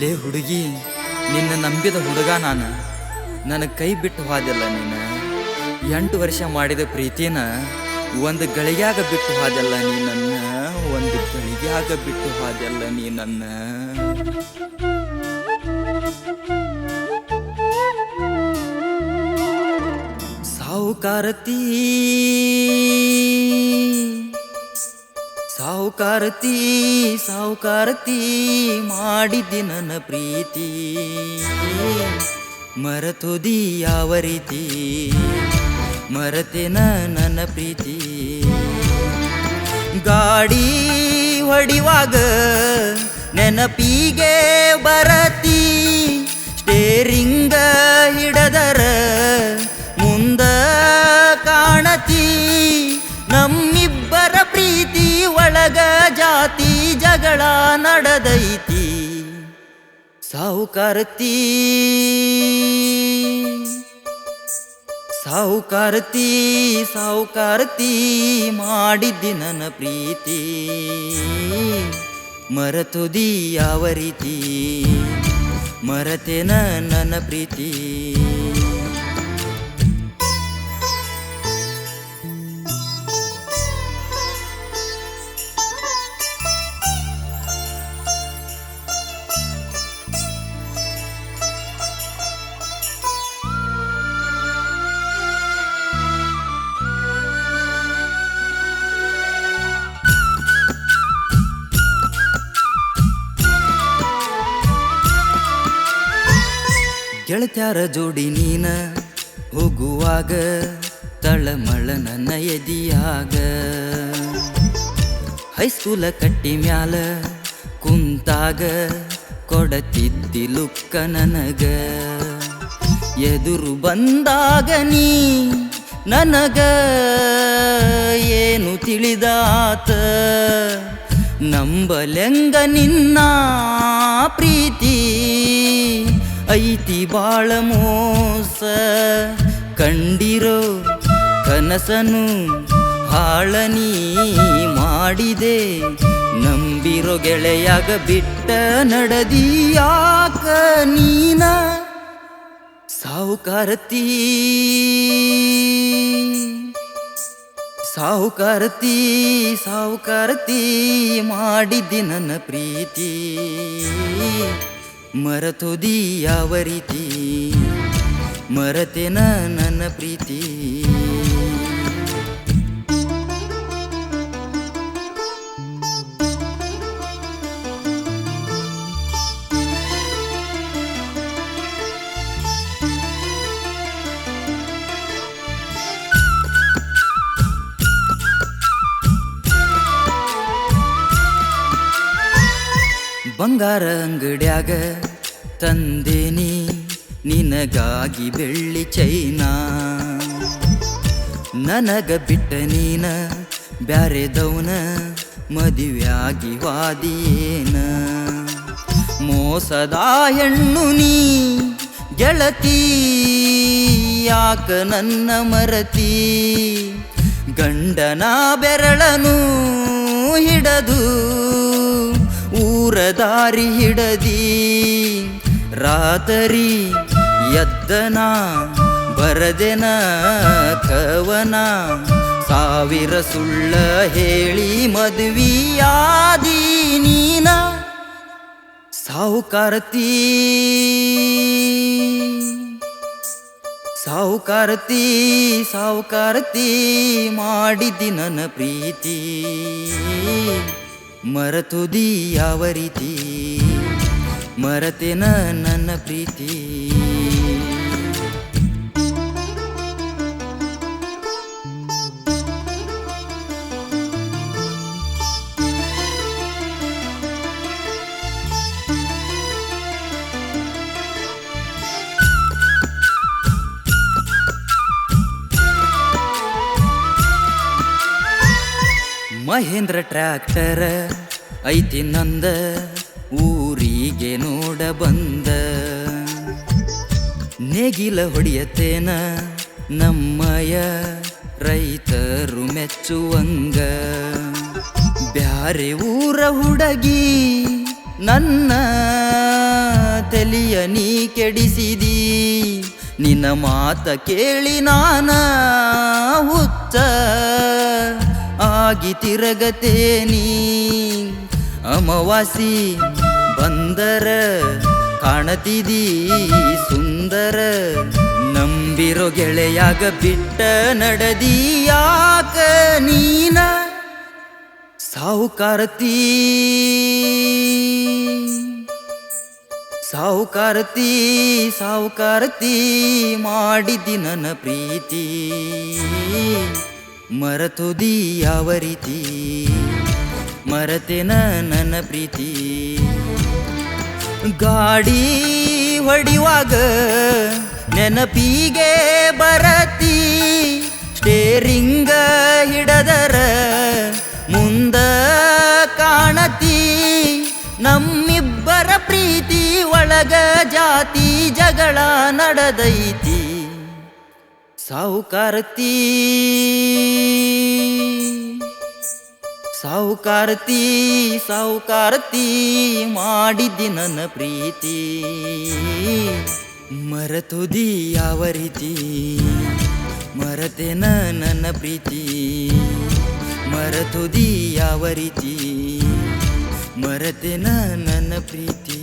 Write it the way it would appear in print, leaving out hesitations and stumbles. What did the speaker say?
ಲೇ ಹುಡುಗಿ, ನಿನ್ನ ನಂಬಿದ ಹುಡುಗ ನಾನು. ನನ್ನ ಕೈ ಬಿಟ್ಟು ಹೋದೆಲ್ಲ ನೀನು. 8 ವರ್ಷ ಮಾಡಿದ ಪ್ರೀತಿನ ಒಂದು ಗಳಿಗ್ಯಾಗ ಬಿಟ್ಟು ಹೋದೆಲ್ಲ ನೀ ನನ್ನ. ಒಂದು ಗಳಿಗ್ಯಾಗ ಬಿಟ್ಟು ಹೋದೆಲ್ಲ ನೀ ನನ್ನ. ಸಾಹುಕಾರತಿ ಸಾಹುಕಾರತಿ ಸಾಹುಕಾರತಿ ಮಾಡಿದ್ದಿ ನನ್ನ ಪ್ರೀತಿ. ಮರೆತೋದಿ ಯಾವ ರೀತಿ, ಮರೆತೇನ ನನ್ನ ಪ್ರೀತಿ. ಗಾಡಿ ಹೊಡಿವಾಗ ನೆನಪಿಗೆ ಬರತಿ, ಸ್ಟೇರಿಂಗ ಹಿಡದರ ಮುಂದ ಕಾಣತಿ. ನಮ್ಮಿಬ್ಬರ ಪ್ರೀತಿ ಒಳಗ ಜಾತಿ ಜಗಳ ನಡೆದೈತಿ. ಸಾಹುಕಾರತಿ ಸಾಹುಕಾರತಿ ಸಾಹುಕಾರತಿ ಮಾಡಿದ್ದಿ ನನ್ನ ಪ್ರೀತಿ. ಮರೆತೋದಿ ಯಾವ ರೀತಿ, ಮರೆತೇನ ನನ್ನ ಪ್ರೀತಿ. ಗೆಳತ್ಯಾರ ಜೋಡಿ ನೀನ ಹೋಗುವಾಗ ತಳಮಳ ನನ್ನ ಎದಿಯಾಗ. ಹೈಸ್ಕೂಲ ಕಟ್ಟಿ ಮ್ಯಾಲ ಕುಂತಾಗ ಕೊಡತಿದ್ದಿ ಲುಕ್ಕ ನನಗ. ಎದುರು ಬಂದಾಗ ನೀ ನನಗ ಏನು ತಿಳಿದಾತ. ನಂಬಲೆಂಗ ನಿನ್ನ ಪ್ರೀತಿ ಐತಿ ಬಾಳ ಮೋಸ. ಕಂಡಿರೋ ಕನಸನು ಹಾಳನಿ ಮಾಡಿದೆ. ನಂಬಿರೋ ಗೆಳೆಯಾಗ ಬಿಟ್ಟ ನಡದಿಯಾಕ ನೀನ. ಸಾಹುಕಾರತಿ ಸಾಹುಕಾರತಿ ಸಾಹುಕಾರತಿ ಮಾಡಿದ್ದಿ ನನ್ನ ಪ್ರೀತಿ. ಮರೆತೋದಿ ಯಾವ ರೀತಿ, ಮರೆತೇನ ನನ್ನ ಪ್ರೀತಿ. ಬಂಗಾರ ಅಂಗಡ್ಯಾಗ ತಂದೇನಿ ನಿನಗಾಗಿ ಬೆಳ್ಳಿ ಚೈನಾ. ನನಗ ಬಿಟ್ಟ ನೀನ ಬ್ಯಾರೆದವನ ಮದುವೆಯಾಗಿ ವಾದಿಯೇನ. ಮೋಸದ ಹೆಣ್ಣು ನೀ ಗೆಳತಿ, ಯಾಕ ನನ್ನ ಮರತಿ. ಗಂಡನ ಬೆರಳನು ಹಿಡದು ಊರ ದಾರಿ ಹಿಡದಿ. ರಾತರಿ ಎದ್ದನ ಬರದೆನ ಕವನ. 1000 ಸುಳ್ಳ ಹೇಳಿ ಮದುವೆಯಾದಿ ನೀನ. ಸಾಹುಕಾರತಿ ಸಾಹುಕಾರತಿ ಸಾಹುಕಾರತಿ ಮಾಡಿದ್ದಿ ನನ್ನ ಪ್ರೀತಿ. ಮರೆತೋದಿ ಯಾವ ರೀತಿ, ಮರೆತೇನ ನನ್ನ ಪ್ರೀತಿ. ಮಹೇಂದ್ರ ಟ್ರ್ಯಾಕ್ಟರ್ ಐತಿ ನಂದ, ಊರಿಗೆ ನೋಡ ಬಂದ. ನೇಗಿಲ ಹೊಡಿಯತೇನ ನಮ್ಮಯ ರೈತರು ಮೆಚ್ಚುವಂಗ. ಬ್ಯಾರೆ ಊರ ಹುಡುಗಿ ನನ್ನ ತಲಿಯ ನೀ ಕೆಡಿಸಿದಿ ನಿನ್ನ ಮಾತ ಕೇಳಿ ನಾನ ಹುಚ್ಚ ಆಗಿ ತಿರಗತೇನಿ ಅಮವಾಸಿ ಬಂದರ ಕಾಣತಿದಿ ಸುಂದರ ನಂಬಿರೋ ಗೆಳೆಯಾಗ ಬಿಟ್ಟ ನಡದಿ ಯಾಕ ನೀನ ಸಾಹುಕಾರತಿ ಸಾಹುಕಾರತಿ ಸಾಹುಕಾರತಿ ಮಾಡಿದ್ದಿ ನನ್ನ ಪ್ರೀತಿ ಮರತುದಿ ಯಾವ ರೀತಿ ಮರತೆನ ನನ್ನ ಪ್ರೀತಿ ಗಾಡಿ ಹೊಡಿವಾಗ ನೆನಪಿಗೆ ಬರತಿ ಸ್ಟೇರಿಂಗ ಹಿಡದರ ಮುಂದ ಕಾಣತಿ ನಮ್ಮಿಬ್ಬರ ಪ್ರೀತಿ ಒಳಗ ಜಾತಿ ಜಗಳ ನಡೆದೈತಿ ಸಾಹುಕಾರತಿ ಸಾಹುಕಾರತಿ ಸಾಹುಕಾರತಿ ಮಾಡಿದ್ದಿ ನನ್ನ ಪ್ರೀತಿ ಮರತುದಿ ಯಾವ ರೀತಿ ಮರತೆನ ನನ್ನ ಪ್ರೀತಿ ಮರತುದಿ ಯಾವ ರೀತಿ ಮರತೆನ ನನ್ನ ಪ್ರೀತಿ